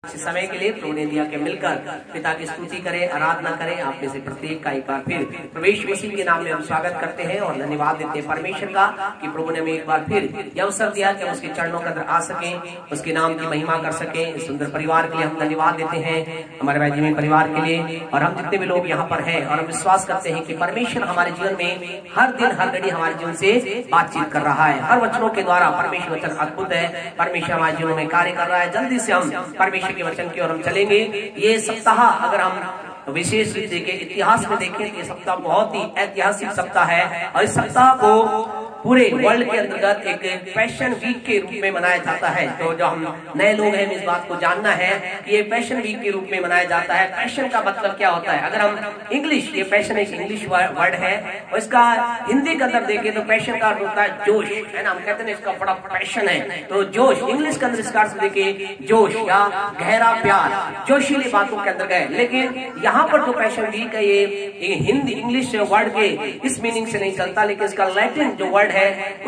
इस समय के लिए प्रभु ने दिया कि मिलकर पिता की स्तुति करें, आराधना करें। आप में से प्रत्येक का एक बार फिर प्रवेश मसीह के नाम में हम स्वागत करते हैं और धन्यवाद देते हैं परमेश्वर का कि प्रभु ने हमें एक बार फिर यह अवसर दिया कि हम उसके चरणों के अंदर आ सकें, उसके नाम की महिमा कर सकें। इस सुंदर परिवार के लिए हम धन्यवाद देते हैं, हमारे भाई जिमी परिवार के लिए, और हम जितने भी लोग यहाँ पर हैं। और हम विश्वास करते हैं कि परमेश्वर हमारे जीवन में हर दिन हर घड़ी हमारे जीवन से बातचीत कर रहा है। हर वचनों के द्वारा परमेश्वर वचन अद्भुत है, परमेश्वर हमारे जीवन में कार्य कर रहा है। जल्दी से हम परमेश्वर के वचन की ओर हम चलेंगे। ये सप्ताह अगर हम विशेष रूप से इतिहास में देखें तो ये सप्ताह बहुत ही ऐतिहासिक सप्ताह है और इस सप्ताह को पूरे वर्ल्ड के अंतर्गत एक पैशन वीक के रूप में मनाया जाता है। तो जो हम नए लोग हैं इस बात को जानना है कि ये पैशन वीक के रूप में मनाया जाता है। पैशन का मतलब क्या होता है? अगर हम इंग्लिश, ये पैशन एक इंग्लिश वर्ड है और इसका हिंदी के अंदर देखें तो पैशन का अर्थ होता है जोश, है ना। हम कहते हैं इसका बड़ा पैशन है, तो जोश इंग्लिश के अंदर इसका अर्थ देखे जोश या गहरा प्यार, जोशीली बातों के अंदर गए। लेकिन यहाँ पर जो पैशन वीक है ये हिंदी इंग्लिश वर्ड के इस मीनिंग से नहीं चलता, लेकिन इसका लैटिन जो वर्ड है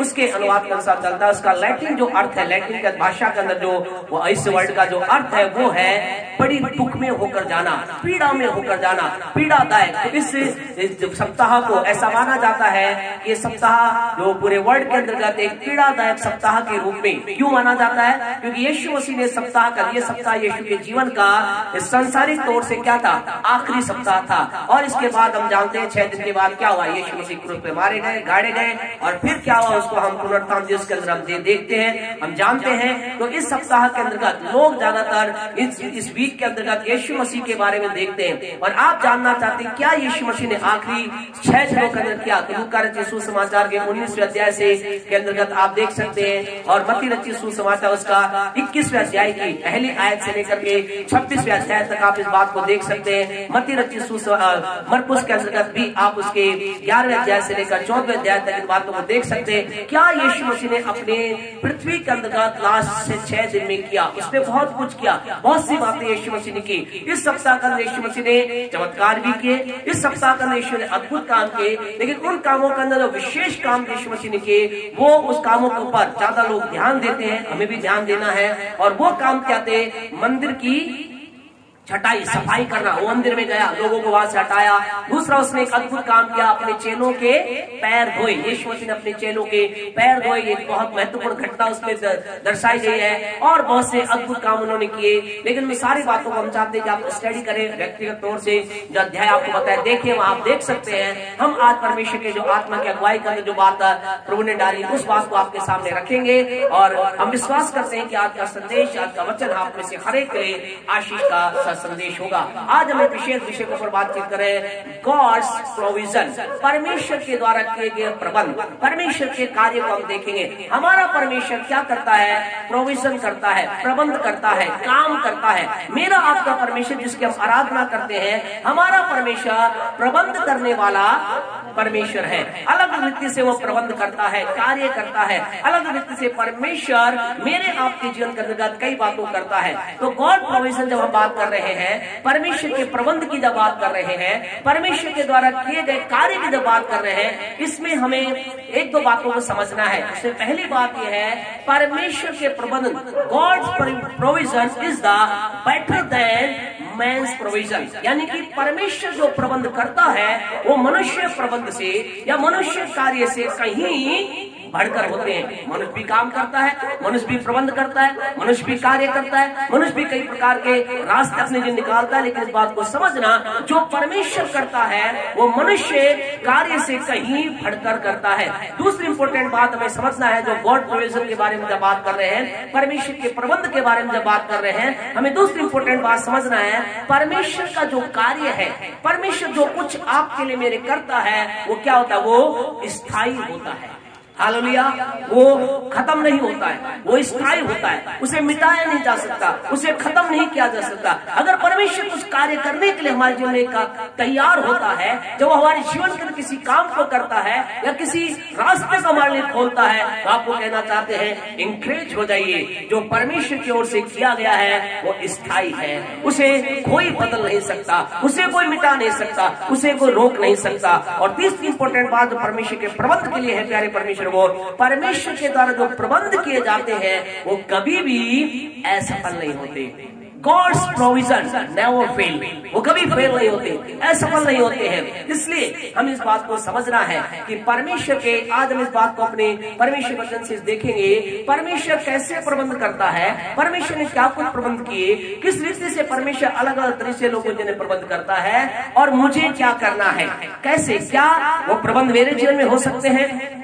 उसके अनुवाद के अनुसार चलता है। उसका लैटिन जो अर्थ है, लैटिन का भाषा के अंदर जो इस वर्ड का जो अर्थ है वो है बड़ी दुख में होकर जाना, पीड़ा में होकर जाना, पीड़ादायक। तो इस सप्ताह को ऐसा माना जाता है कि सप्ताह जो पूरे वर्ल्ड के अंतर्गत एक पीड़ादायक सप्ताह के रूप में क्यों माना जाता है? क्योंकि यीशु मसीह ने सप्ताह का ये सप्ताह यीशु के जीवन का सांसारिक तौर से क्या था? आखिरी सप्ताह था। और इसके बाद हम जानते हैं 6 दिन के बाद क्या हुआ? यीशु मसीह क्रूस पे मारे गए, गाड़े गए और फिर क्या हुआ उसको हम पुनरुत्थान दिवस के अंदर हम देखते हैं, हम जानते हैं। तो इस सप्ताह के अंतर्गत लोग ज्यादातर इस वीक के अंतर्गत यीशु मसीह के बारे में देखते हैं। और आप जानना चाहते हैं क्या यीशु मसीह ने आखिरी 6 दिनों के अंदर किया? तो लूका रचित सुसमाचार के 19वें अध्याय से के अंतर्गत आप देख सकते हैं और मत्ती रचित सुसमाचार उसका 21वें अध्याय की पहली आयत से लेकर के 26वें अध्याय तक आप इस बात को देख सकते हैं। मत्ती रचित मरकुस के अंतर्गत भी आप उसके 11वें अध्याय से लेकर 14वें अध्याय तक इन बातों को देख सकते हैं। क्या यीशु मसीह ने अपने पृथ्वी के अंतर्गत लास्ट से 6 दिन में किया? उसने बहुत कुछ किया, बहुत सी बातें यीशु मसीह ने की। इस सप्ताह का यीशु मसीह ने चमत्कार भी किए, इस सप्ताह का यीशु ने अद्भुत काम किए, लेकिन उन कामों के अंदर जो विशेष काम यीशु मसीह ने किए वो उस कामों के ऊपर ज्यादा लोग ध्यान देते हैं, हमें भी ध्यान देना है। और वो काम क्या थे? मंदिर की छटाई, सफाई करना। वो मंदिर में गया, लोगों को वहां से हटाया। दूसरा उसने एक अद्भुत काम किया, अपने चेलों के पैर धोए। यीशु मसीह ने अपने चेलों के पैर धोए, एक बहुत महत्वपूर्ण घटना उसमें दर्शाई गई है। और बहुत से अद्भुत काम उन्होंने किए। लेकिन मैं सारी बातों को हम चाहते हैं कि आप स्टडी करें व्यक्तिगत तौर से, जो अध्याय आपको बताया देखें, वहां आप देख सकते हैं। हम आज परमेश्वर के जो आत्मा की अगुवाई करने जो बात प्रभु ने डाली उस बात को आपके सामने रखेंगे और हम विश्वास करते हैं कि आज का संदेश, आज का वचन आप में से हर एक के लिए आशीष का संदेश होगा। आज हम एक विशेष विषय के ऊपर बातचीत करें, गॉड्स प्रोविजन, परमेश्वर के द्वारा किए गए प्रबंध, परमेश्वर के कार्य को हम देखेंगे। हमारा परमेश्वर क्या करता है? प्रोविजन करता है, प्रबंध करता है, काम करता है। मेरा आपका परमेश्वर जिसकी हम आराधना करते हैं, हमारा परमेश्वर प्रबंध करने वाला परमेश्वर है। अलग रीति से वो प्रबंध करता है, कार्य करता है। अलग रीति से परमेश्वर मेरे आपके जीवन के अंतर्गत कई बातों करता है। तो गॉड प्रोविजन जब हम बात कर रहे हैं, परमेश्वर के प्रबंध की जब बात कर रहे हैं, परमेश्वर के द्वारा किए गए कार्य की जब बात कर रहे हैं, इसमें हमें एक दो बातों को समझना है। उससे पहली बात यह है परमेश्वर के प्रबंध, God's provision is the better than man's provision. यानी कि परमेश्वर जो प्रबंध करता है वो मनुष्य प्रबंध से या मनुष्य कार्य से कहीं बढ़कर होते हैं। मनुष्य भी काम करता है, मनुष्य भी प्रबंध करता है, मनुष्य भी कार्य करता है, मनुष्य भी कई प्रकार के रास्ते अपने लिए निकालता है। लेकिन इस बात को समझना, जो परमेश्वर करता है वो मनुष्य कार्य से कहीं बढ़कर करता है। दूसरी इंपॉर्टेंट बात हमें समझना है, जो गॉड प्रोविजन के बारे में जब बात कर रहे हैं, परमेश्वर के प्रबंध के बारे में जब बात कर रहे हैं, हमें दूसरी इंपॉर्टेंट बात समझना है, परमेश्वर का जो कार्य है, परमेश्वर जो कुछ आपके लिए मेरे करता है वो क्या होता है? वो स्थायी होता है। हालेलुया। वो खत्म नहीं होता है, वो स्थायी होता है, उसे मिटाया नहीं जा सकता, उसे खत्म नहीं किया जा सकता। अगर परमेश्वर कुछ कार्य करने के लिए हमारे जीवन में तैयार होता है, जब हमारे जीवन के किसी काम को करता है या किसी रास्ते को हमारे लिए खोलता है, तो आपको कहना चाहते हैं इंकरेज हो जाइए। जो परमेश्वर की ओर से किया गया है वो स्थायी है, उसे कोई बदल नहीं सकता, उसे कोई मिटा नहीं सकता, उसे कोई रोक नहीं सकता। और तीसरी इंपॉर्टेंट बात जो परमेश्वर के प्रबंध के लिए है, प्यारे परमेश्वर, वो परमेश्वर के द्वारा जो प्रबंध किए जाते हैं वो कभी भी असफल नहीं होते। गॉड्स प्रोविजन नेवर फेल, वो कभी फेल नहीं होते, असफल नहीं होते हैं। इसलिए हम इस बात को समझना है कि परमेश्वर के, आज हम इस बात को अपने परमेश्वर वचन से देखेंगे, परमेश्वर कैसे प्रबंध करता है, परमेश्वर ने क्या कुछ प्रबंध किए, किस रीति से परमेश्वर अलग अलग तरीके से लोगों ने प्रबंध करता है, और मुझे क्या करना है, कैसे, क्या वो प्रबंध मेरे जीवन में हो सकते हैं।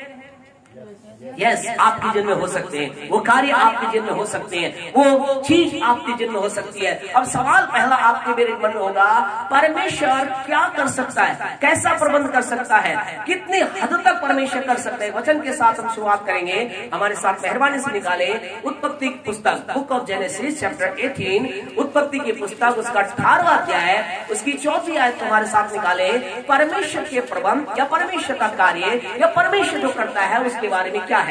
यस, आपके जीवन में हो सकते हैं, वो कार्य आपके जीवन में हो सकते हैं, वो चीज आपके जीवन में हो सकती है। अब सवाल पहला आपके मेरे मन में होगा, परमेश्वर क्या कर सकता है, कैसा प्रबंध कर सकता है, कितनी हद तक परमेश्वर कर सकता है। वचन के साथ हम शुरुआत करेंगे, हमारे साथ मेहरबानी से निकाले उत्पत्ति की पुस्तक, बुक ऑफ जेनेसिस चैप्टर 18, उत्पत्ति की पुस्तक, उसका 18वां अध्याय, उसकी 4वीं आयत हमारे साथ निकाले। परमेश्वर के प्रबंध या परमेश्वर का कार्य या परमेश्वर जो करता है उसके बारे में क्या है।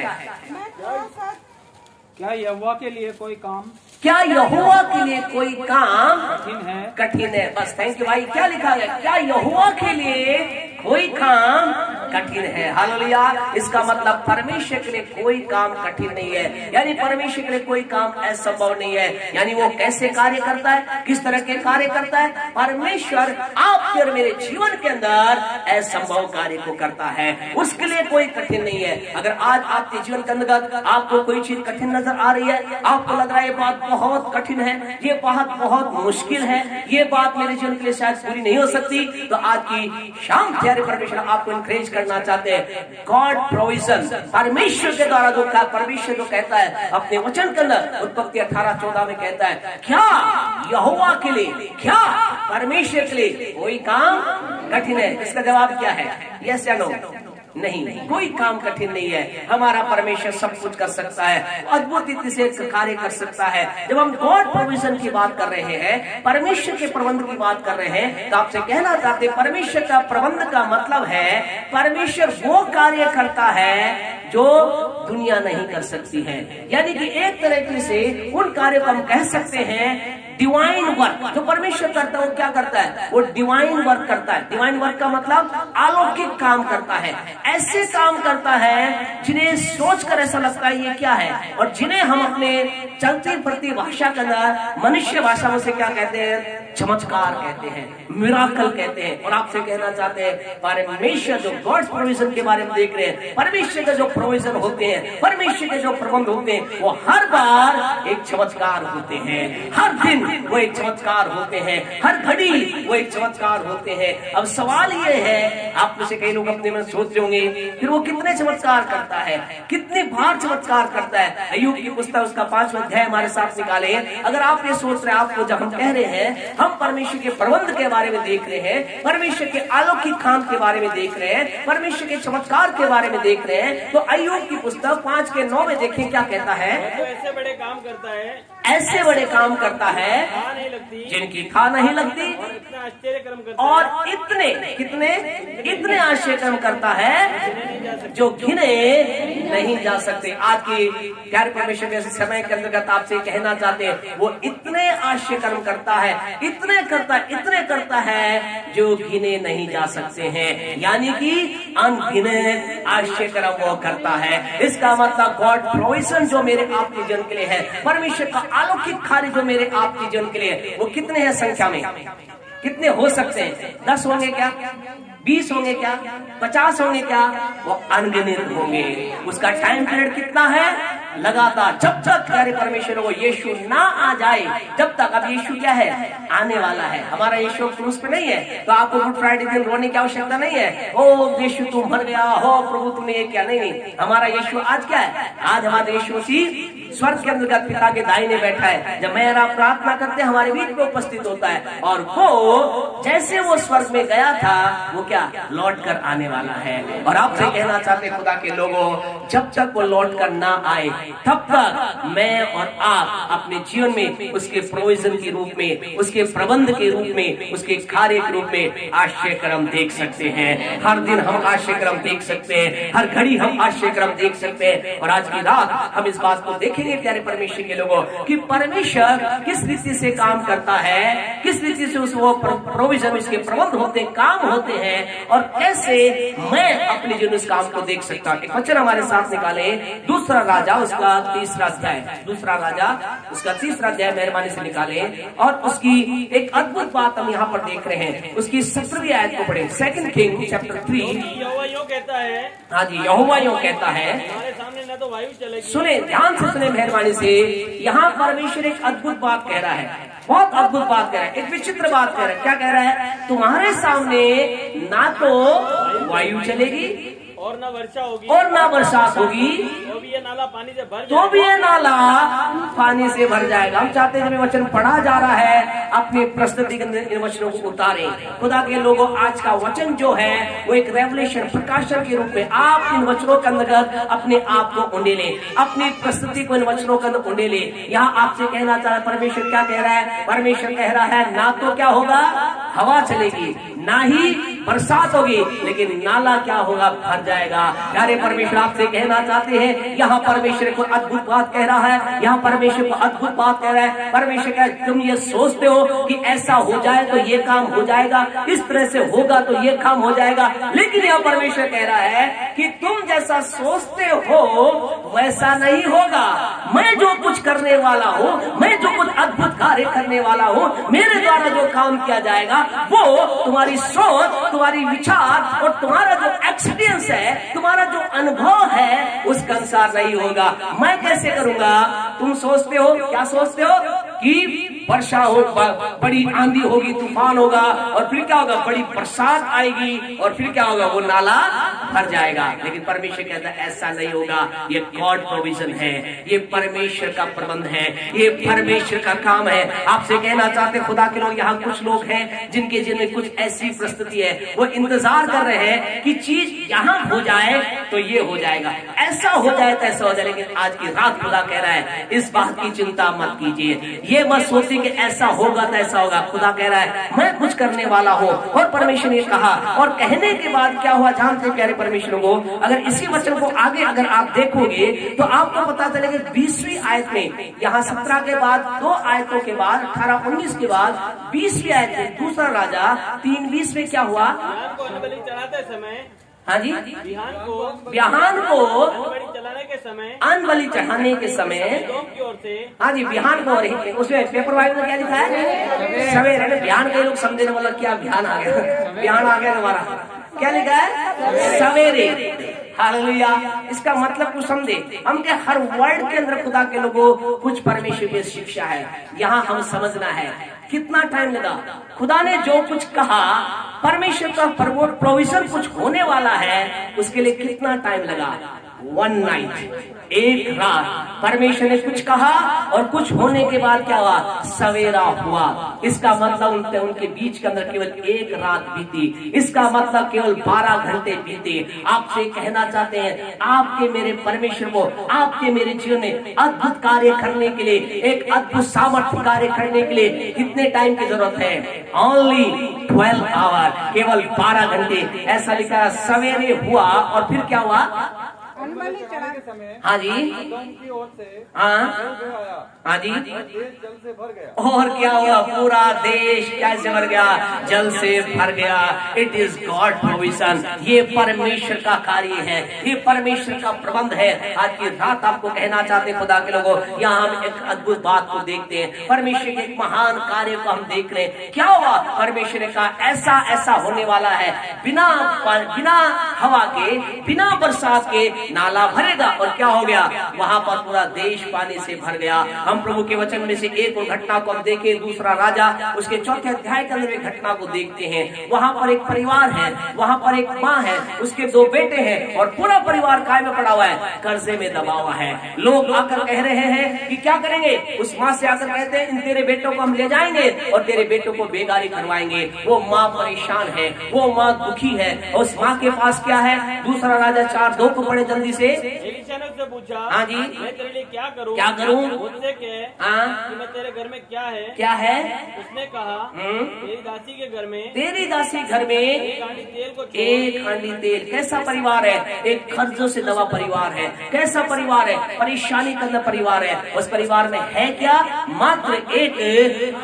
क्या यहोवा के लिए कोई काम, क्या यहोवा के लिए कोई काम कठिन है, कठिन है। बस थैंक यू भाई, क्या लिखा गया, क्या यहोवा के लिए कोई काम कठिन है। हालेलुया। इसका मतलब परमेश्वर के लिए कोई काम कठिन नहीं है, यानी परमेश्वर के लिए कोई काम असंभव नहीं है। यानी वो कैसे कार्य करता है, किस तरह के कार्य करता है, परमेश्वर आपके और मेरे जीवन के अंदर असंभव कार्य को करता है, उसके लिए कोई कठिन नहीं है। अगर आज आपके जीवन के अंदर आपको कोई चीज कठिन नजर आ रही है, आपको लग रहा है ये बात बहुत कठिन है, ये बात बहुत मुश्किल है, ये बात मेरे जीवन के लिए शायद पूरी नहीं हो सकती, तो आज की शाम परमेश्वर आपको इनकरेज करना चाहते हैं। गॉड प्रोविजन, परमेश्वर के द्वारा जो परमेश्वर जो कहता है अपने वचन के अंदर, उत्पत्ति 18:14 में कहता है, क्या यहोवा के लिए, क्या परमेश्वर के लिए कोई काम कठिन है। इसका जवाब क्या है, यस या नो। नहीं, कोई काम कठिन नहीं है। हमारा परमेश्वर सब कुछ कर सकता है, अद्भुत रीति से कार्य कर सकता है। जब हम गॉड प्रोविजन की बात कर रहे हैं, परमेश्वर के प्रबंध की बात कर रहे हैं, तो आपसे कहना चाहते हैं परमेश्वर का प्रबंध का मतलब है परमेश्वर वो कार्य करता है जो दुनिया नहीं कर सकती है। यानी कि एक तरीके से उन कार्यों को हम कह सकते हैं डिवाइन वर्क। जो परमेश्वर करता है वो क्या करता है, वो डिवाइन वर्क करता है। डिवाइन वर्क का मतलब अलौकिक काम करता है, ऐसे काम करता है जिन्हें सोचकर ऐसा लगता है ये क्या है, और जिन्हें हम अपने चलती फिरती भाषा के अंदर मनुष्य भाषा में से क्या कहते हैं, चमत्कार कहते हैं, मिराकल कहते हैं। और आपसे कहना चाहते हैं परमेश्वर जो गॉड्स प्रोविजन के बारे में देख रहे हैं, परमेश्वर के जो प्रोविजन होते हैं, परमेश्वर के जो प्रबंध होते हैं, वो हर बार एक चमत्कार होते हैं, हर दिन वो एक चमत्कार होते हैं, हर घड़ी वो एक चमत्कार होते हैं। अब सवाल ये है, आप में से कई लोग अपने में सोच रहे होंगे फिर वो कितने चमत्कार करता है, कितनी बार चमत्कार करता है। अय्यूब की पुस्तक उसका 5वां अध्याय हमारे साथ निकाले। अगर आप ये सोच रहे हैं, आपको जब हम कह रहे हैं हम परमेश्वर के प्रबंध के बारे में देख रहे हैं, परमेश्वर के अलौकिक काम के बारे में देख रहे हैं, परमेश्वर के चमत्कार के बारे में देख रहे हैं, तो अय्यूब की पुस्तक 5:9 में देखें क्या कहता है। तो ऐसे बड़े काम करता है, ऐसे बड़े काम करता है नहीं लगती, जिनकी था नहीं लगती, इतना आश्चर्य कर्म करता और इतने इतने आश्चर्य कर्म करता है जो गिने नहीं जा सकते। आज की प्यारे परमेश्वर के समय के अंतर्गत आपसे कहना चाहते हैं, वो इतने आश्चर्य कर्म करता है, इतने करता है जो गिने नहीं जा सकते हैं। यानी कि अनगिनत आश्चर्य कर्म वो करता है। इसका मतलब गॉड प्रोविजन जो मेरे आपके जीवन के लिए है, परमेश्वर का अलौकिक कार्य जो मेरे आपके जीवन के लिए, वो कितने हैं संख्या में, कितने हो सकते हैं? 10 होंगे क्या, 20 होंगे क्या, 50 होंगे क्या, वो अनगिनत होंगे। उसका टाइम पीरियड कितना है, लगातार, जब तक प्यारे परमेश्वर को यीशु ना आ जाए, जब तक। अब यीशु क्या है, आने वाला है। हमारा यीशु क्रूस पे नहीं है, तो आपको गुड फ्राइडे दिन रोने की आवश्यकता नहीं है, ओ यीशु तू मर गया हो, प्रभु तुमने ये क्या, नहीं। हमारा यीशु आज क्या है, आज हमारे यीशु मसीह स्वर्ग के अंदर पिता के दाहिने बैठा है। जब मैं आप प्रार्थना करते हैं हमारे बीच में उपस्थित होता है, और वो जैसे वो स्वर्ग में गया था, वो क्या लौट कर आने वाला है। और आपसे कहना चाहते खुदा के लोगों, जब तक वो लौट कर ना आए, तब तक मैं और आप अपने जीवन में उसके प्रोविजन के रूप में, उसके प्रबंध के रूप में, उसके कार्य के रूप में आश्चर्य कर्म देख सकते हैं। हर दिन हम आश्चर्य कर्म देख सकते हैं, हर घड़ी हम आश्चर्य कर्म देख सकते हैं। और आज की रात हम इस बात को देखेंगे प्यारे परमेश्वर के लोगों, कि परमेश्वर किस रीति से काम करता है, किस किस रीति से उस वो प्रोविजन, उसके प्रबंध होते, काम होते हैं, और कैसे मैं अपने जीवन उस काम को देख सकता हूँ। एक वचन हमारे साथ निकाले, दूसरा राजा उसका 3रा अध्याय, दूसरा राजा उसका 3रा अध्याय मेहरबानी से निकाले, और उसकी एक अद्भुत बात हम यहाँ पर देख रहे हैं। उसकी 17वीं आयत को पढ़े, 2 किंग चैप्टर 3। यहोवा यूं कहता है, हाँ जी, यहोवा यूं कहता है, हमारे सामने न तो वायु चलेगी। सुने, ध्यान से सुने मेहरबानी से, यहाँ परमेश्वर एक अद्भुत बात कह रहा है, बहुत अद्भुत बात कह रहा है, एक विचित्र बात कह रहा है। क्या कह रहा है? तुम्हारे सामने ना तो वायु चलेगी और न वर्षा होगी और ना बरसात होगी, तो भी ये नाला पानी से भर तो भी ये नाला पानी से भर जाएगा। हम चाहते हैं जब ये वचन पढ़ा जा रहा है, अपनी प्रस्तुति के अंदर इन वचनों को उतारें। खुदा के लोगों, आज का वचन जो है वो एक रेवलेशन, प्रकाशन के रूप में आप इन वचनों के अंतर्गत अपने आप को उंडेले, अपनी प्रस्तुति को इन वचनों के अंदर उंडेले। यहाँ आपसे कहना चाह रहा है, परमेश्वर क्या कह रहा है? परमेश्वर कह रहा है, ना तो क्या होगा, हवा चलेगी, ना ही बरसात होगी, लेकिन नाला क्या होगा, भर जाएगा। प्यारे परमेश्वर आपसे कहना चाहते हैं, यहाँ परमेश्वर को अद्भुत बात कह रहा है, यहाँ परमेश्वर को अद्भुत बात कह रहा है। परमेश्वर कह, तुम ये सोचते हो कि ऐसा हो जाए तो ये काम हो जाएगा, इस तरह से होगा तो ये काम हो जाएगा, लेकिन यहाँ परमेश्वर कह रहा है कि तुम जैसा सोचते हो वैसा नहीं होगा। मैं जो कुछ करने वाला हूँ, मैं जो कुछ अद्भुत कार्य करने वाला हूँ, मेरे द्वारा जो काम किया जाएगा वो तुम्हारी सोच, तुम्हारी विचार और तुम्हारा जो एक्सपीरियंस है, तुम्हारा जो अनुभव है, उसके अनुसार नहीं होगा। मैं कैसे करूंगा? तुम सोचते हो, क्या सोचते हो कि वर्षा हो, बड़ी आंधी होगी, तूफान होगा, और फिर क्या होगा, बड़ी बरसात आएगी, और फिर क्या होगा, वो नाला भर जाएगा। लेकिन परमेश्वर कहता है ऐसा नहीं होगा। ये गॉड प्रोविजन है, ये परमेश्वर का प्रबंध है, ये परमेश्वर का काम है। आपसे कहना चाहते खुदा के लोग, यहाँ कुछ लोग हैं जिनके जिनमें कुछ ऐसी परिस्थिति है, वो इंतजार कर रहे हैं कि चीज यहाँ हो जाए तो ये हो जाएगा, ऐसा हो जाए तो ऐसा हो जाए। लेकिन आज की रात खुदा कह रहा है, इस बात की चिंता मत कीजिए, ये मत सोचिए कि ऐसा होगा तो ऐसा होगा। खुदा कह रहा है, मैं कुछ करने वाला हूँ। और परमेश्वर ने कहा, और कहने के बाद क्या हुआ जानते हैं प्यारे परमेश्वर को? अगर इसी वचन को आगे अगर आप देखोगे तो आपको पता चलेगा 20वीं आयत में, यहाँ 17 के बाद 2 आयतों के बाद 18-19 के बाद 20वीं आयत में, दूसरा राजा 3:20 में क्या हुआ? बलि चढ़ाते समय, हाँ जी, बिहान को बलि चलाने के समय, अन्न बलि चढ़ाने के समय, की ओर से, हाँ जी, बिहान को, उसमें पेपर वाइट में क्या लिखा है? सवेरे। बिहान के लोग समझे ना, मतलब क्या बिहान आ गया, बिहान आ गया तुम्हारा, क्या लिखा है? सवेरे। हालेलुया। इसका मतलब कुछ समझे, हम के हर वर्ड के अंदर खुदा के लोगों कुछ परमेश्वर की शिक्षा है, यहाँ हम समझना है। कितना टाइम लगा? खुदा ने जो कुछ कहा, परमेश्वर का प्रोविजन कुछ होने वाला है, उसके लिए कितना टाइम लगा? 1 नाइट, एक रात। परमेश्वर ने कुछ कहा और कुछ होने के बाद क्या हुआ? सवेरा हुआ। इसका मतलब उनके बीच के अंदर केवल एक रात बीती, इसका मतलब केवल 12 घंटे बीते। आपसे कहना चाहते हैं, आपके मेरे परमेश्वर को आपके मेरे जीवन में अद्भुत कार्य करने के लिए, एक अद्भुत सामर्थ्य कार्य करने के लिए कितने टाइम की जरूरत है? ओनली 12 आवर, केवल 12 घंटे। ऐसा लिखा, सवेरे हुआ और फिर क्या हुआ? हाँ जी, की ओर से हाँ जी, जल से भर गया। और क्या हुआ? पूरा देश कैसे भर गया? जल से भर गया। इट इज गॉड प्रोविजन, ये परमेश्वर का कार्य है, ये परमेश्वर का प्रबंध है। आज की रात आपको कहना चाहते हैं खुदा के लोगों, यहाँ हम एक अद्भुत बात को देखते हैं, परमेश्वर के एक महान कार्य को हम देख रहे हैं। क्या हुआ? परमेश्वर ने कहा ऐसा ऐसा होने वाला है, बिना हवा के, बिना बरसात के नाला भरेगा। और क्या हो गया? वहां पर पूरा देश पानी से भर गया। हम प्रभु के वचन में से एक और घटना को हम देखें, दूसरा राजा उसके 4थे अध्याय के अंदर एक घटना को देखते हैं। वहां पर एक परिवार है, वहां पर एक माँ है, उसके 2 बेटे हैं और पूरा परिवार काय में पड़ा हुआ है? कर्जे में दबा हुआ है। लोग आकर कह रहे हैं कि क्या करेंगे? उस माँ से आकर कहते हैं, इन तेरे बेटों को हम ले जाएंगे और तेरे बेटों को बेगारी करवाएंगे। वो माँ परेशान है, वो माँ दुखी है। उस माँ के पास क्या है? दूसरा राजा 4:2 को पढ़े जल्दी से। एलीशा ने उससे पूछा, हाँ जी, मैं तेरे लिए क्या करूं? क्या करूं? मुझसे कह हाँ, कि मैं तेरे घर में क्या है? क्या है? उसने कहा, तेरी दासी के घर में, तेरी दासी घर में एक हांडी तेल को छोड़। एक हांडी तेल। कैसा परिवार है? एक कर्जों से दबा परिवार है। कैसा परिवार है? परेशानी का परिवार है। उस परिवार में है क्या? मात्र एक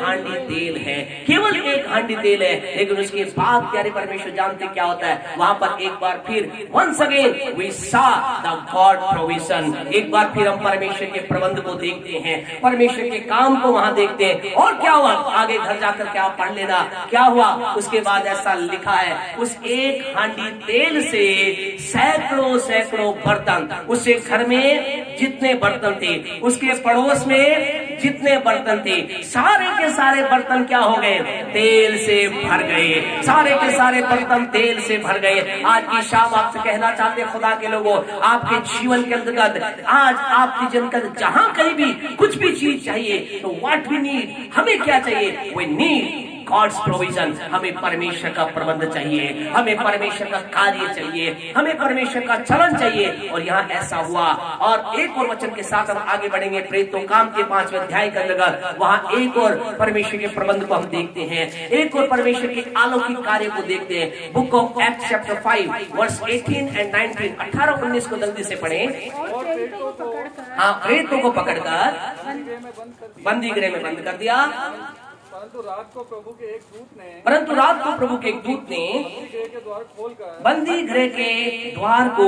हांडी तेल है, केवल एक हांडी तेल है। लेकिन उसके बाद प्यारे परमेश्वर जानते क्या होता है? वहां पर एक बार फिर once again we saw the God provision. एक बार फिर हम परमेश्वर के प्रबंध को देखते हैं, परमेश्वर के काम को वहां देखते हैं। और क्या हुआ? आगे घर जाकर क्या पढ़ लेना क्या हुआ। उसके बाद ऐसा लिखा है, उस एक हांडी तेल से सैकड़ों सैकड़ों बर्तन, उसके घर में जितने बर्तन थे, उसके पड़ोस में जितने बर्तन थे, सारे के सारे बर्तन क्या हो गए? तेल से भर गए। सारे के सारे बर्तन तेल से भर गए। आज की शाम आपसे कहना चाहते हैं, खुदा के लोगों, आपके जीवन के अंतर्गत, आज आपके जीवन के जहां कहीं भी कुछ भी चीज चाहिए, तो व्हाट वी नीड, हमें क्या चाहिए? We need God's provision. हमें परमेश्वर का प्रबंध चाहिए, हमें परमेश्वर का कार्य चाहिए, हमें परमेश्वर का चलन चाहिए। और यहाँ ऐसा हुआ। और एक और वचन के साथ हम आगे बढ़ेंगे। प्रेरितों काम के 5वें अध्याय के अंतर्गत वहां एक और परमेश्वर के प्रबंध को हम देखते हैं, एक और परमेश्वर के अलौकिक कार्य को देखते हैं। Book of act chapter 5 verse 18 and 19, 18-19 को जल्दी से पढ़ें। हाँ, प्रेरितों को पकड़कर बंदी गृह में बंद कर दिया। परंतु रात को प्रभु के एक दूत ने बंदी गृह के द्वार को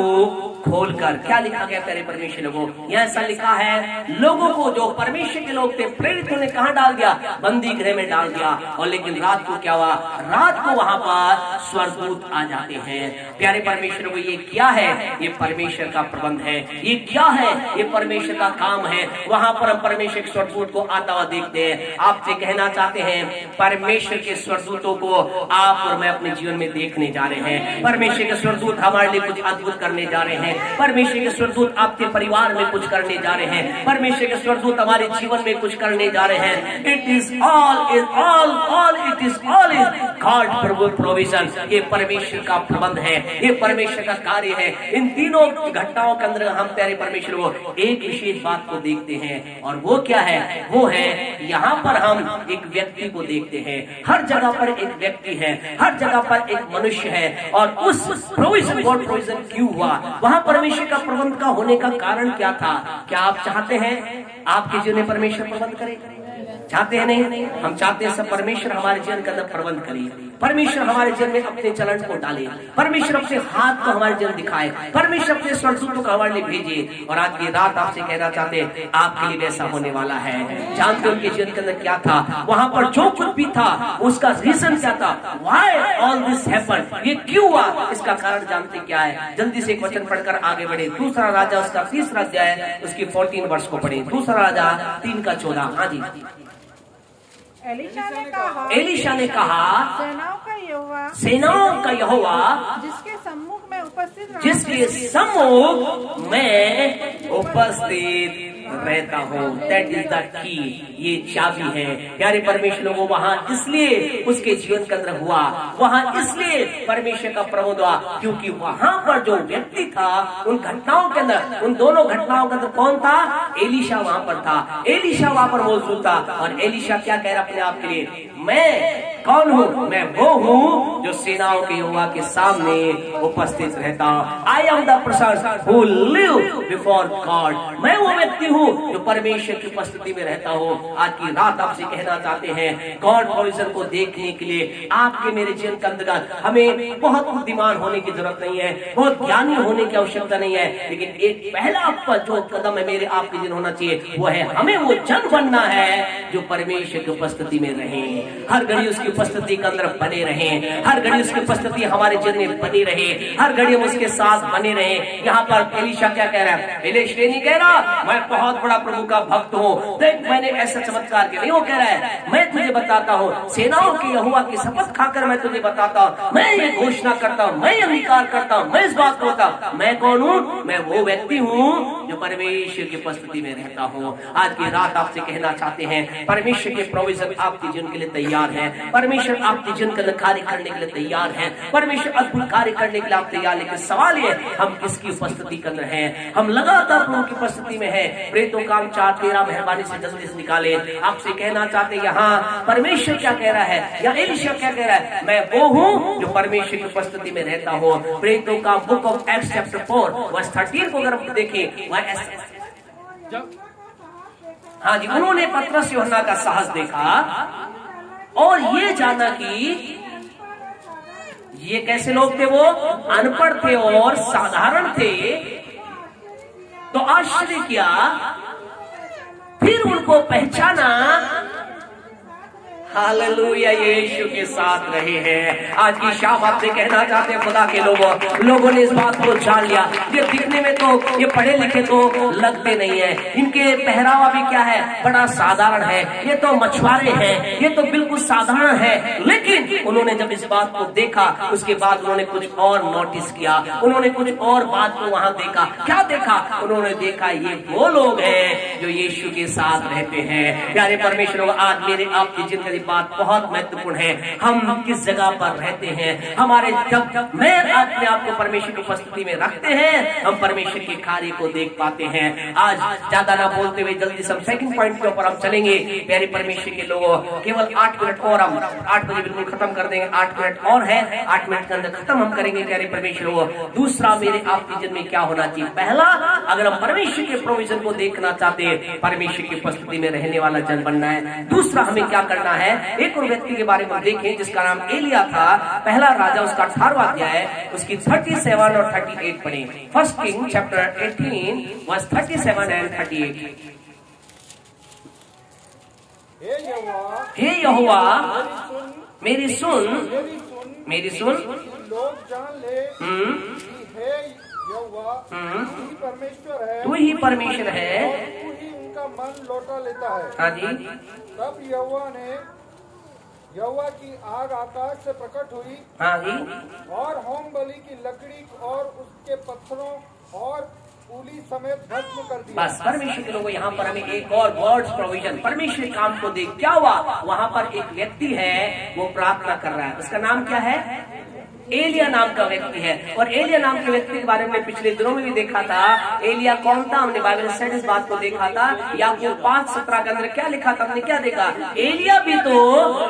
खोलकर, क्या लिखा गया प्यारे परमेश्वर लोगों? यह ऐसा लिखा है, लोगों को जो परमेश्वर के लोग थे, प्रेरितों ने कहाँ डाल दिया? बंदी गृह में डाल दिया। और लेकिन रात को क्या हुआ? रात को वहां पर स्वर्गदूत आ जाते हैं। प्यारे परमेश्वर को ये क्या है? ये परमेश्वर का प्रबंध है। ये क्या है? ये परमेश्वर का काम है। वहां पर हम परमेश्वर के स्वर्गदूत को आता हुआ देखते हैं। आपसे कहना चाहते हैं, परमेश्वर के स्वर्गदूतों को आप और मैं अपने जीवन में देखने जा रहे हैं। परमेश्वर के स्वर्गदूत हमारे लिए कुछ अद्भुत करने जा रहे हैं। परमेश्वर के स्वर्गदूत आपके परिवार में कुछ करने जा रहे हैं। परमेश्वर के स्वर्गदूत हमारे जीवन में कुछ करने जा रहे हैं। It is all is all is God provision. ये परमेश्वर का प्रबंध है, ये परमेश्वर का कार्य है। इन तीनों घटनाओं के अंदर हम प्यारे परमेश्वर को एक विशेष बात को देखते हैं। और वो क्या है? वो है यहाँ पर हम एक व्यक्ति को देखते हैं। हर जगह पर एक व्यक्ति है, हर जगह पर एक मनुष्य है। और उस प्रोविजन, गॉड प्रोविजन क्यों हुआ? वहां परमेश्वर का प्रबंध का होने का कारण क्या था? क्या आप चाहते हैं आपके जीवन में परमेश्वर प्रबंध करे? चाहते हैं? नहीं, हम चाहते हैं सब परमेश्वर हमारे जीवन के अंदर प्रबंध करे। परमेश्वर हमारे जीवन में अपने चलन को डाले, परमेश्वर अपने हाथ को हमारे जीवन दिखाए, परमेश्वर अपने स्वर्गदूतों को हमारे लिए भेजे। और आज की रात आपसे कहना चाहते हैं, आपके लिए वैसा होने वाला है। जानते उनके जीवन के अंदर क्या था? वहां पर जो कुछ भी था, उसका रीजन क्या था? Why all this happened? ये क्यों हुआ? इसका कारण जानते क्या है? जल्दी से एक वचन पढ़कर आगे बढ़े। दूसरा राजा उसका 3रा अध्याय उसकी 14 वर्ष को पढ़े। दूसरा राजा 3:14। हाँ जी। एलीशा ने कहा, सेनाओं का यहोवा जिसके सम्मुख में उपस्थित रहता हूँ। That is the key. ये चाबी है प्यारे परमेश्वर लोगों। वहाँ इसलिए उसके जीवन के अंदर हुआ, वहाँ इसलिए परमेश्वर का प्रबंध हुआ क्योंकि वहाँ पर जो व्यक्ति था, उन घटनाओं के अंदर, उन दोनों घटनाओं के अंदर कौन था? एलीशा वहाँ पर था। एलीशा वहाँ पर मौजूद था। और एलीशा क्या कह रहा अपने आप के लिए? मैं कौन हूँ? मैं वो हूँ जो सेनाओं के यहोवा के सामने उपस्थित रहता हूँ। I am the person who live before God. मैं वो व्यक्ति हूँ जो परमेश्वर की उपस्थिति में रहता हूँ। आज की रात आपसे कहना चाहते हैं, गॉड प्रोविजन को देखने के लिए आपके मेरे जीवन के अंतर्गत हमें बहुत बुद्धिमान होने की जरूरत नहीं है, बहुत ज्ञानी होने की आवश्यकता नहीं है। लेकिन एक पहला जो कदम है मेरे आपके जीवन होना चाहिए, वो है हमें वो जन बनना है जो परमेश्वर की उपस्थिति में रहे, हर घड़ी उसकी उपस्थिति के अंदर बने रहे, हर घड़ी उसकी उपस्थिति हमारे जीवन में बनी रहे, हर घड़ी हम उसके साथ बने रहे। यहाँ पर एलीशा क्या कह रहा है? एलीशा नहीं कह रहा मैं बहुत बहुत बड़ा प्रभु का भक्त हूँ, देख मैंने ऐसा चमत्कार किया। नहीं, वो कह रहा है मैं तुझे बताता हूँ, सेनाओं के यहोवा की शपथ खाकर मैं तुझे बताता हूँ, मैं ये घोषणा करता हूँ, मैं अंगीकार करता हूँ, मैं इस बात को बताता हूँ, मैं कौन हूँ? मैं वो व्यक्ति हूँ जो परमेश्वर की उपस्थिति में रहता हूँ। आज की रात आपसे कहना चाहते हैं, परमेश्वर के प्रोविजन आपके जीवन के लिए तैयार है, परमेश्वर आपके जीवन के लिए कार्य करने के लिए तैयार है, परमेश्वर अद्भुत कार्य करने के लिए आप तैयार। लेकिन सवाल ये, हम किसकी उपस्थिति कर रहे हैं? हम लगातार प्रभु की उपस्थिति में है। प्रेतों काम 4:13 मेहरबानी से जल्दी से निकाले। आपसे कहना चाहते हैं यहाँ परमेश्वर क्या कह रहा है, या एलीशा क्या कह रहा है? मैं वो हूँ जो परमेश्वर की उपस्थिति में रहता हूँ। प्रेतों का बुक ऑफ एक्ट्स चैप्टर 4:13 को अगर हम देखें, हाँ जी, उन्होंने पतरस यूहन्ना का साहस देखा और ये जाना कि ये कैसे लोग थे, वो अनपढ़ थे और साधारण थे, तो आश्चर्य किया, फिर उनको पहचाना। हालेलुया, यीशु के साथ रहे हैं। आज की शाम आपसे कहना चाहते हैं, खुदा के लोगों ने इस बात को जान लिया। ये दिखने में तो ये पढ़े लिखे तो लगते नहीं है, इनके पहरावा भी क्या है, बड़ा साधारण है, ये तो मछुआरे हैं, ये तो बिल्कुल साधारण है। लेकिन उन्होंने जब इस बात को देखा, उसके बाद उन्होंने कुछ और नोटिस किया, उन्होंने कुछ और बात को वहां देखा। क्या देखा? उन्होंने देखा ये वो लोग हैं जो यीशु के साथ रहते हैं। प्यारे परमेश्वर, आज मेरे आपकी जिंदगी बात बहुत महत्वपूर्ण है। हम किस जगह पर रहते हैं? हमारे जब मैं अपने आप को परमेश्वर की उपस्थिति में रखते हैं, हम परमेश्वर के कार्य को देख पाते हैं। आज ज्यादा ना बोलते हुए जल्दी से सेकंड पॉइंट के ऊपर हम चलेंगे। प्यारे परमेश्वर के लोगों, केवल 8 मिनट और, हम 8 बजे बिल्कुल खत्म कर देंगे। 8 मिनट और है, 8 मिनट के अंदर खत्म हम करेंगे। प्यारे परमेश्वर, दूसरा मेरे आपके जीवन में क्या होना चाहिए? पहला, अगर हम परमेश्वर के प्रोविजन को देखना चाहते हैं, परमेश्वर की उपस्थिति में रहने वाला जन बनना है। दूसरा, हमें क्या करना है? एक और व्यक्ति के बारे में देखें जिसका नाम एलिया था। पहला राजा उसका 18वां अध्याय, उसकी 37 और 38 पढ़े। First king chapter 18 verse 37 and 38। हे यहोवा, मेरी सुन, लोग जान ले हे यहोवा, तू ही परमेश्वर है, तू ही उनका मन लौटा लेता है। हाँ जी। तब यहोवा की आग आकाश से प्रकट हुई, हाँ जी, और होम बलि की लकड़ी और उसके पत्थरों और पूली समेत भस्म कर दिया। बस परमेश्वर के लोगों, यहाँ पर हमें एक और गॉड्स प्रोविजन, परमेश्वर काम को देख। क्या हुआ? वहाँ पर एक व्यक्ति है, वो प्रार्थना कर रहा है। उसका नाम क्या है? एलिया नाम का व्यक्ति है। और एलिया नाम के व्यक्ति के बारे में पिछले दिनों में भी देखा था। एलिया कौन था? हमने बाइबल स्टडी इस बात को देखा था। याकूब 5:17 के अंदर क्या लिखा था? हमने क्या देखा? एलिया भी तो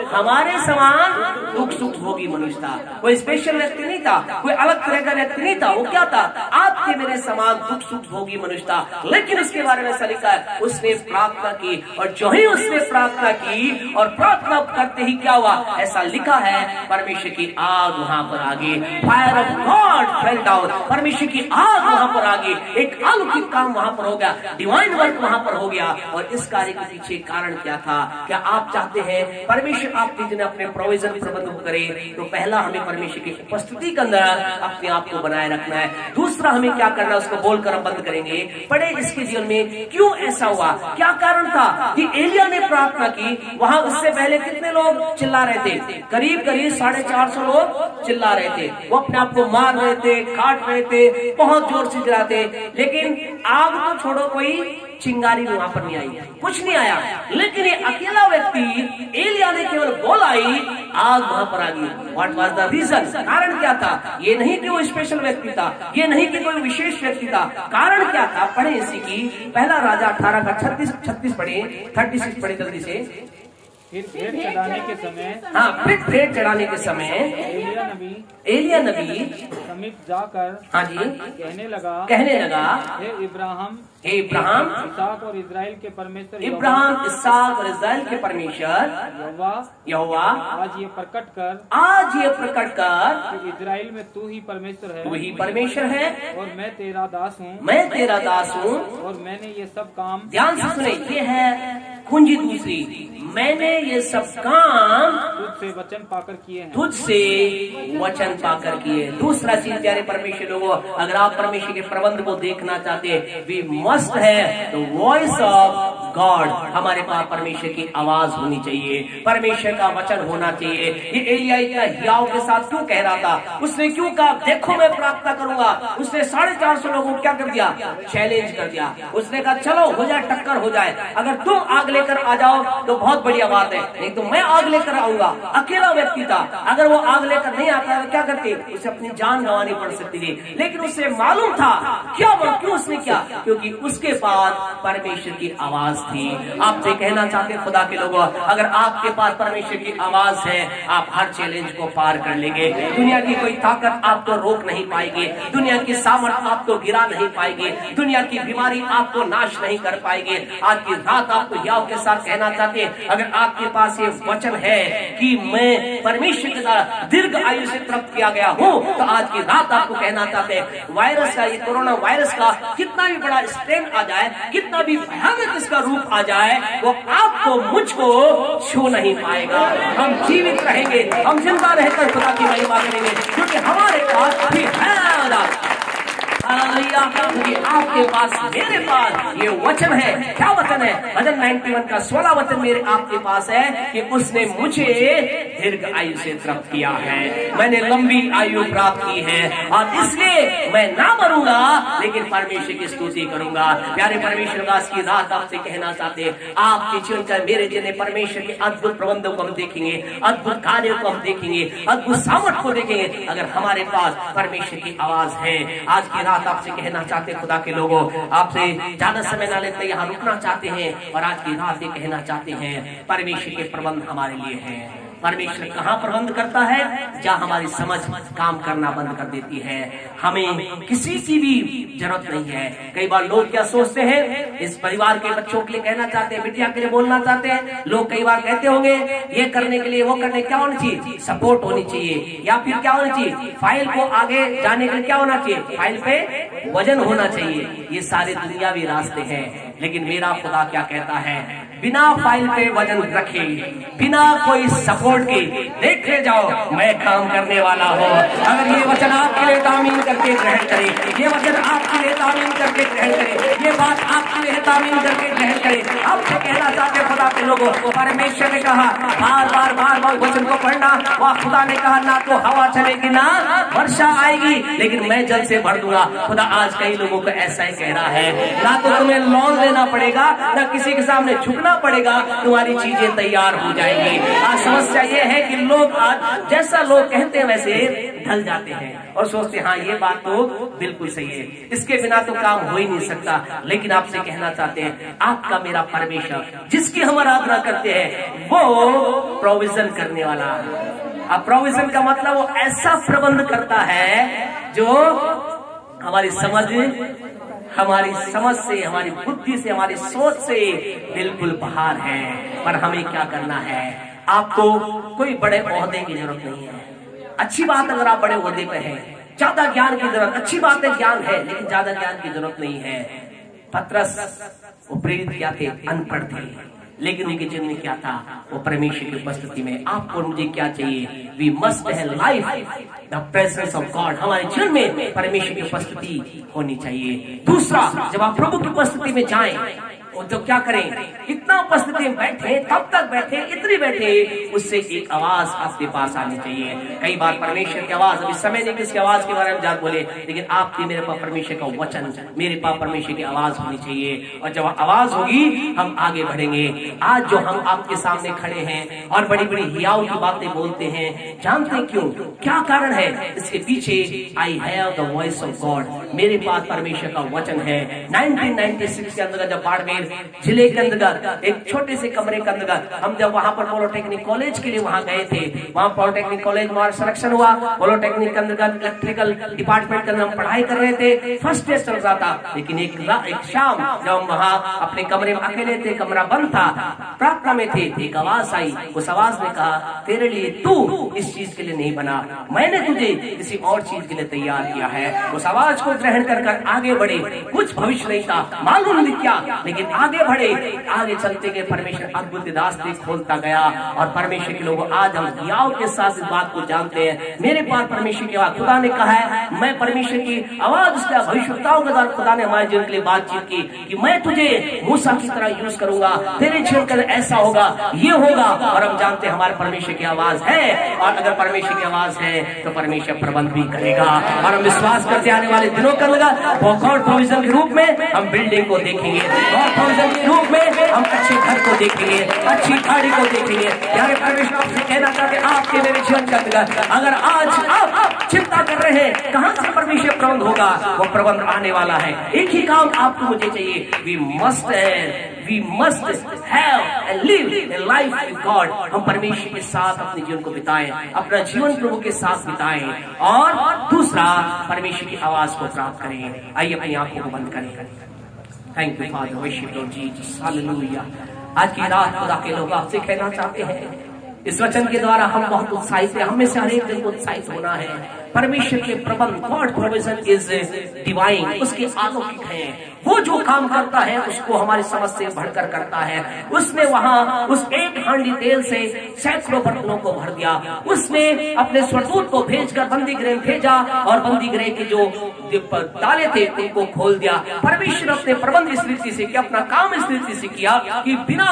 हमारे समान दुख सुख भोगी मनुष्य था। कोई स्पेशल व्यक्ति नहीं था, कोई अलग तरह का व्यक्ति नहीं था। वो क्या था? आपके मेरे समान दुख सुख भोगी मनुष्य था। लेकिन उसके बारे में ऐसा लिखा है, उसने प्रार्थना की, और जो ही उसने प्रार्थना की और प्रार्थना करते ही क्या हुआ? ऐसा लिखा है, परमेश्वर की आग वहां पर आगे, fire of God fell down. परमेश्वर की आग वहां पर आगे, एक अलौकिक काम वहां पर हो गया, डिवाइन वर्क वहां पर हो गया। और इस कार्य के पीछे कारण क्या था? क्या आप चाहते हैं परमेश्वर आपके दिन अपने प्रोविजन प्रबंध करे? तो पहला, हमें परमेश्वर की उपस्थिति के अंदर अपने आप को बनाए रखना है। दूसरा, हमें क्या करना है? उसको बोलकर हम बंद करेंगे। पढ़े इसके जीवन में क्यों ऐसा हुआ, क्या कारण था कि एलिया ने प्रार्थना की? वहां उससे पहले कितने लोग चिल्ला रहे थे? करीब 450 लोग चिल्ला रहे थे। वो अपने आप को मार रहे थे, काट रहे थे, बहुत जोर से चिल्लाते। लेकिन आग तो छोड़ो, कोई चिंगारी वहां पर नहीं आई, कुछ नहीं आया। लेकिन ये अकेला व्यक्ति एलिया ने केवल बोला ही, आग वहां पर आ गई। What was the reason? कारण क्या था? ये नहीं कि वो स्पेशल व्यक्ति था, ये नहीं कि कोई विशेष व्यक्ति था। कारण क्या था? पढ़े इसी की पहला राजा 18 का 36 पढ़े, 36 पढ़े जल्दी से। फिर भेंट चढ़ाने के समय, हाँ, फिर भेंट चढ़ाने के समय एलिया नबी समीप जाकर, हाँ जी, कहने लगा, हे इब्राहिम, इसाक और इजराइल के परमेश्वर, इब्राहिम, इसाक और इजराइल के परमेश्वर यहोवा, आज ये प्रकट कर कि इजराइल में तू ही परमेश्वर है, तू ही परमेश्वर है, और मैं तेरा दास हूँ, और मैंने ये सब काम, ध्यान से सुने, ये है कुंजी दूसरी, मैंने ये सब काम तुझसे वचन पाकर किए हैं। तुझसे वचन पाकर किए। दूसरा चीज प्यारे परमेश्वर लोगों, अगर आप परमेश्वर के प्रबंध को देखना चाहते हैं, वी मस्ट है द वॉइस ऑफ गॉड। हमारे पास परमेश्वर की आवाज होनी चाहिए, परमेश्वर का वचन होना चाहिए। ये एलिया इतना हियाव के साथ क्यों कह रहा था? उसने क्यों कहा देखो मैं प्रार्थना करूंगा? उसने 450 लोगों को क्या कर दिया? चैलेंज कर दिया। उसने कहा चलो हो जाए, टक्कर हो जाए, अगर तुम आग लेकर आ जाओ तो बहुत बढ़िया बात है, नहीं तो मैं आग लेकर आऊंगा। अकेला व्यक्ति था, अगर वो आग लेकर नहीं आता तो क्या करते? उसे अपनी जान गंवानी पड़ सकती थी। लेकिन उसे मालूम था क्यों उसने किया? क्योंकि उसके पास परमेश्वर की आवाज थी। आपसे कहना चाहते खुदा के लोगों, अगर आपके पास परमेश्वर की आवाज है, आप हर चैलेंज को पार कर लेंगे। दुनिया की कोई ताकत आपको रोक नहीं पाएगी, दुनिया की सामर्थ आपको गिरा नहीं पाएगी, दुनिया की बीमारी आपको नाश नहीं कर पाएगी। आज की रात आपको याव के साथ कहना चाहते हैं, अगर आपके पास ये वचन है कि मैं परमेश्वर के द्वारा दीर्घ आयु से प्राप्त किया गया हूँ, तो आज की रात आपको कहना चाहते हैं, वायरस का, ये कोरोना वायरस का कितना भी बड़ा स्ट्रेन आ जाए, कितना भी भयानक इसका रूप आ जाए, वो आपको मुझको छू नहीं पाएगा। हम जीवित रहेंगे, हम जिंदा रहकर खुदा की महिमा करेंगे, क्योंकि हमारे पास भी है क्योंकि आपके पास, मेरे पास ये वचन है। क्या वचन है? भजन 91 का 16 वचन मेरे आपके पास है कि उसने मुझे दीर्घ आयु से प्राप्त किया है, मैंने लंबी आयु प्राप्त की है, और इसलिए मैं ना मरूंगा लेकिन परमेश्वर की स्तुति करूंगा। प्यारे परमेश्वर दास की रात आपसे कहना चाहते हैं, आपके जीवन का मेरे जिन्हें परमेश्वर के अद्भुत प्रबंधों को हम देखेंगे, अद्भुत कार्यों को हम देखेंगे, अद्भुत सामर्थ को देखेंगे, अगर हमारे पास परमेश्वर की आवाज है। आज की रात आपसे कहना चाहते खुदा के लोगों, आपसे ज्यादा समय ना लेते यहाँ रुकना चाहते हैं, और आज की रात ये कहना चाहते हैं, परमेश्वर के प्रबंध हमारे लिए हैं। परमेश्वर कहाँ प्रबंध करता है? जहाँ हमारी समझ काम करना बंद कर देती है। हमें किसी की भी जरूरत नहीं है। कई बार लोग क्या सोचते हैं, इस परिवार के बच्चों के लिए कहना चाहते हैं, बिटिया के लिए बोलना चाहते हैं, लोग कई बार कहते होंगे ये करने के लिए, वो करने, क्या होना चाहिए? सपोर्ट होनी चाहिए, या फिर क्या होना चाहिए? फाइल को आगे जाने के लिए क्या होना चाहिए? फाइल पे वजन होना चाहिए। ये सारे दुनियावी रास्ते हैं, लेकिन मेरा खुदा क्या कहता है? बिना फाइल पे वजन रखे, बिना कोई सपोर्ट के देखते जाओ, मैं काम करने वाला हूँ। अगर ये वचन आपके लिए तामीन करके ग्रहण करे, ये वचन आपके लिए तामीन करके ग्रहण करे, ये बात आपके लिए तामीन करके ग्रहण करे। आपसे कहना चाहते खुदा के लोगों, परमेश्वर ने कहा बार बार वचन को पढ़ना, वह खुदा ने कहा ना तो हवा चलेगी ना वर्षा आएगी, लेकिन मैं जल से भर दूंगा। खुदा आज कई लोगों को ऐसा ही कह रहा है, ना तो तुम्हें लोन लेना पड़ेगा, ना किसी के सामने झुकना पड़ेगा, तुम्हारी चीजें तैयार हो जाएंगी। आज समस्या ये है कि लोग आज जैसा लोग कहते हैं वैसे ढल जाते हैं और सोचते हैं हाँ ये बात तो बिल्कुल सही है, इसके बिना तो काम हो ही नहीं सकता। लेकिन आपसे कहना चाहते हैं, आपका मेरा परमेश्वर जिसकी हम आराधना करते हैं वो प्रोविजन करने वाला है। अब प्रोविजन का मतलब वो ऐसा प्रबंध करता है जो हमारी समझ से, हमारी बुद्धि से, हमारी सोच से बिल्कुल बाहर है। पर हमें क्या करना है? आपको कोई बड़े ओहदे की जरूरत नहीं है। अच्छी बात अगर आप बड़े ओहदे पे हैं, ज्यादा ज्ञान की जरूरत, अच्छी बात है ज्ञान है, लेकिन ज्यादा ज्ञान की जरूरत नहीं है। पतरस वो प्रेरित क्या थे? अनपढ़ थे, लेकिन उनके जीवन में क्या था? वो परमेश्वर की उपस्थिति में। आपको और मुझे क्या चाहिए? We must have life the presence of God. हमारे जीवन में परमेश्वर की उपस्थिति होनी चाहिए। दूसरा, जब आप प्रभु की उपस्थिति में जाएं और तो क्या करें? इतना उपस्थिति में बैठे, तब तक बैठे, इतनी बैठे, उससे एक आवाज आपके पास आनी चाहिए। कई बार परमेश्वर की आवाज, अभी समय नहीं किसकी आवाज के बारे में ज्यादा बोले, लेकिन आपकी मेरे पास परमेश्वर का वचन, मेरे पास परमेश्वर की आवाज होनी चाहिए। और जब आवाज होगी हम आगे बढ़ेंगे। आज जो हम आपके सामने खड़े हैं और बड़ी बड़ी हियाव की बातें बोलते हैं, जानते क्यों? क्या कारण है इसके पीछे? I have the voice of God, मेरे पास परमेश्वर का वचन है। 1996 के अंदर जब बाढ़ जिले के अंदर एक छोटे से कमरे के अंदर हम जब वहां पर पॉलिटेक्निक कॉलेज के लिए वहां गए थे, वहां पॉलिटेक्निक कॉलेज में हमारा सिलेक्शन हुआ। पॉलिटेक्निक के अंदर इलेक्ट्रिकल डिपार्टमेंट के अंदर हम पढ़ाई कर रहे थे, फर्स्ट ईयर चल रहा था। लेकिन एक शाम जब हम वहां अपने कमरे में अकेले थे, कमरा बंद था, प्रार्थना में थे, एक आवाज आई। उस आवाज ने कहा, तेरे लिए तू इस चीज के लिए नहीं बना, मैंने तुझे किसी और चीज के लिए तैयार किया है। उस आवाज को ग्रहण कर आगे बढ़े। कुछ भविष्य नहीं था, मालूम नहीं क्या, लेकिन आगे बढ़े, आगे चलते गए परमेश्वर अद्भुत रास्ते खोलता गया। और परमेश्वर के लोगों, आज हम हियाव के साथ इस बात को जानते हैं। मेरे पास परमेश्वर की आवाज, खुदा ने कहा है, मैं परमेश्वर की आवाज, उसके भविष्यवक्ताओं के द्वारा खुदा ने हमारे जीवन के लिए बातचीत की कि मैं तुझे मूसा की तरह यूज करूंगा, तेरे जीवन का ऐसा होगा, ये होगा। और हम जानते हैं हमारे परमेश्वर की आवाज है, और अगर परमेश्वर की आवाज है तो परमेश्वर प्रबंध भी करेगा। और हम विश्वास करते आने वाले दिनों का लगा गॉड प्रोविजन के रूप में हम बिल्डिंग को देखेंगे, गॉड प्रोविजन के रूप में हम अच्छे घर को देखेंगे, अच्छी गाड़ी को देखेंगे। यानी परमेश्वर आपसे कहना चाहते आपके मेरे जीवन का अंदर, अगर आज आप चिंता कर रहे हैं कहां से परमेश्वर प्रबंध होगा, वो प्रबंध आने वाला है। एक ही काम आपको मुझे चाहिए, we must have and live a life with God। हम परमेश्वर के साथ अपने जीवन को बिताएं, अपना जीवन प्रभु के साथ बिताएं, और दूसरा परमेश्वर की आवाज को प्राप्त करें। आइए अपनी आंखों को बंद करें। Thank you father, worship Lord Jesus, hallelujah. आज की रात खुदा के लोग आपसे कहना चाहते हैं, इस वचन के द्वारा हम बहुत उत्साहित हैं। हमें से हर एक दिन को उत्साहित होना है। परमेश्वर के प्रबंध, गॉड प्रोविजन इज डिवाइन, उसके अलौकिक हैं। वो जो काम करता है उसको हमारी समझ से बढ़कर करता है। उसने वहां उस एक हांडी तेल से सैकड़ों बर्तनों को भर दिया। उसने अपने स्वरदूत को भेजकर बंदी गृह भेजा, और बंदी गृह के जो ताले थे उनको खोल दिया। परमेश्वर अपने प्रबंध इस रीति से किया, अपना काम इस रीति से किया कि बिना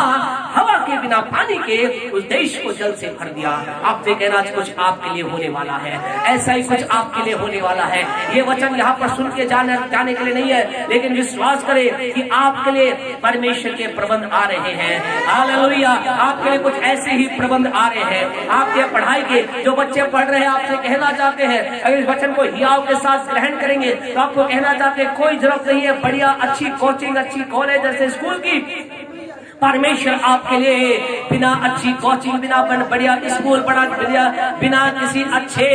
हवा के, बिना पानी के उस देश को जल से भर दिया। आपसे कहना कुछ आपके लिए होने वाला है, ऐसा ही कुछ आपके लिए होने वाला है। ये वचन यहाँ पर सुन के जाने के लिए नहीं है, लेकिन विश्वास करें कि आपके लिए परमेश्वर के प्रबंध आ रहे हैं। हालेलुया। आपके लिए कुछ ऐसे ही प्रबंध आ रहे हैं। आपके पढ़ाई के जो बच्चे पढ़ रहे हैं, आपसे कहना चाहते हैं, अगर इस वचन को हियाव के साथ ग्रहण करेंगे तो आपको कहना चाहते हैं, कोई जरूरत नहीं है बढ़िया अच्छी कोचिंग, अच्छी कॉलेज, जैसे स्कूल की। परमेश्वर आपके लिए बिना अच्छी कोचिंग, बिना बढ़िया स्कूल, बिना किसी अच्छे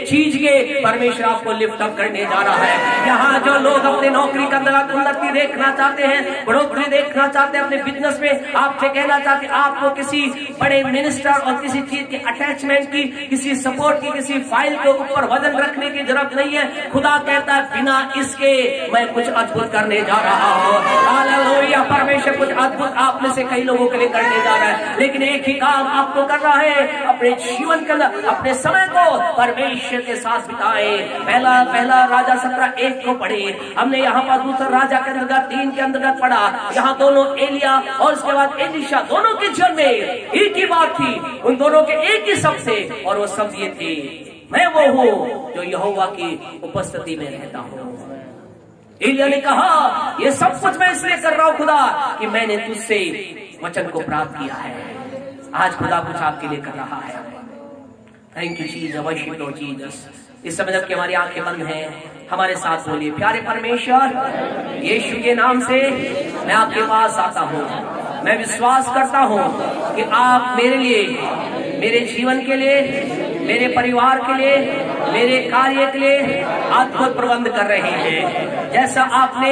चीज के परमेश्वर आपको लिफ्ट अप करने जा रहा है। यहाँ जो लोग अपने नौकरी का उन्नति देखना चाहते हैं, बढ़ोतरी देखना चाहते हैं अपने बिजनेस में, आपसे कहना चाहते हैं आपको किसी बड़े मिनिस्टर और किसी चीज के अटैचमेंट की, किसी सपोर्ट की, किसी फाइल के ऊपर वजन रखने की जरूरत नहीं है। खुदा कहता है बिना इसके मैं कुछ अद्भुत करने जा रहा हूँ। हालेलुया। परमेश्वर कुछ अद्भुत आप में से कई लोगों के लिए करने जा रहा है, लेकिन एक ही काम आपको करना है, अपने जीवन के अपने समय को परमेश्वर के साथ बिताए। पहला राजा 17:1 को पढ़े हमने, यहाँ पर दूसरा राजा के अंतर्गत 3 के अंतर्गत पढ़ा। यहाँ दोनों एलिया और उसके बाद एलीशा, दोनों के जीवन में एक ही बात थी, उन दोनों के एक ही शब्द थे, और वो शब्द ये थे, मैं वो हूँ जो यहोवा की उपस्थिति में रहता हूँ। एलिया ने कहा ये सब कुछ मैं इसलिए कर रहा हूँ खुदा कि मैंने तुझसे वचन को प्राप्त किया है। आज खुदा कुछ आपके लिए कर रहा है। Thank you Jesus, worship Lord Jesus. इस समय जबकि हमारी आंखें बंद हैं, हमारे साथ बोलिए, प्यारे परमेश्वर, यीशु के नाम से मैं आपके पास आता हूँ। मैं विश्वास करता हूँ कि आप मेरे लिए, मेरे जीवन के लिए, मेरे परिवार के लिए, मेरे कार्य के लिए अद्भुत प्रबंध कर रहे हैं। जैसा आपने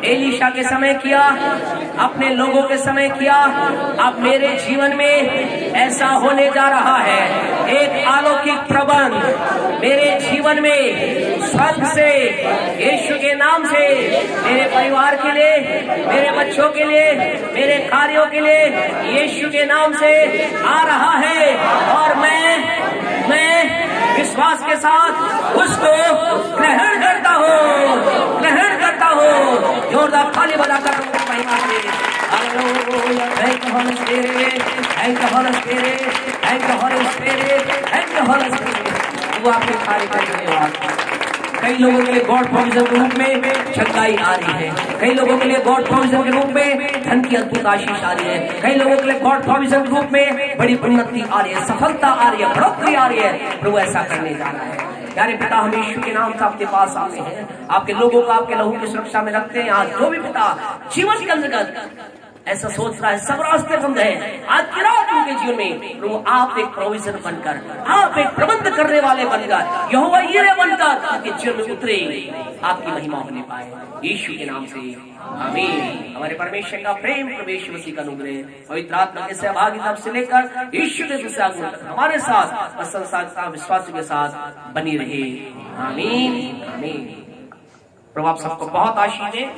एलीशा के समय किया, अपने लोगों के समय किया, अब मेरे जीवन में ऐसा होने जा रहा है। एक अलौकिक प्रबंध मेरे जीवन में स्वर्ग से, यीशु के नाम से, मेरे परिवार के लिए, मेरे बच्चों के लिए, मेरे कार्यों के लिए यीशु के नाम से आ रहा है। और मैं विश्वास के साथ उसको ग्रहण करता हूँ, ग्रहण करता हूँ। जोरदार ताली बजाकर महिमा से thank you Holi spirit, thank you Holi spirit, thank you Holi spirit, thank you Holi spirit. वो आपके कार्य का धन्यवाद। कई लोगों के लिए गॉड प्रोविजन के रूप में शंकाई आ रही है, कई लोगों के लिए गॉड प्रोविजन के रूप में धन की अद्भुत आशीष आ रही है, कई लोगों के लिए गॉड प्रोविजन के रूप में बड़ी उन्नति आ रही है, सफलता आ रही है, बढ़ोतरी आ रही है। प्रभु ऐसा करने जा रहा है। प्यारे पिता, हम यीशु के नाम से आपके पास आते हैं, आपके लोगों को आपके लहू की सुरक्षा में रखते हैं। आज जो भी पिता जीवन के अंतर्गत ऐसा सोच रहा है, सब रास्ते बंद है, आज की रात उनके जीवन में प्रभु आप एक प्रोविजन बनकर, आप एक प्रबंध करने वाले बनकर, यहोवा यीरे बनकर उनके जीवन में उतरे, आपकी महिमा होने पाए। यीशु के नाम से आमीन। हमारे परमेश्वर का प्रेम, प्रभु मसीह का अनुग्रह, पवित्र आत्मा के सहभागिता से लेकर यीशु के दूसरे आगमन तक हमारे साथ संसार विश्वास के साथ बनी रहे। आमीन आमीन। प्रभु आप सबको बहुत आशीष दे।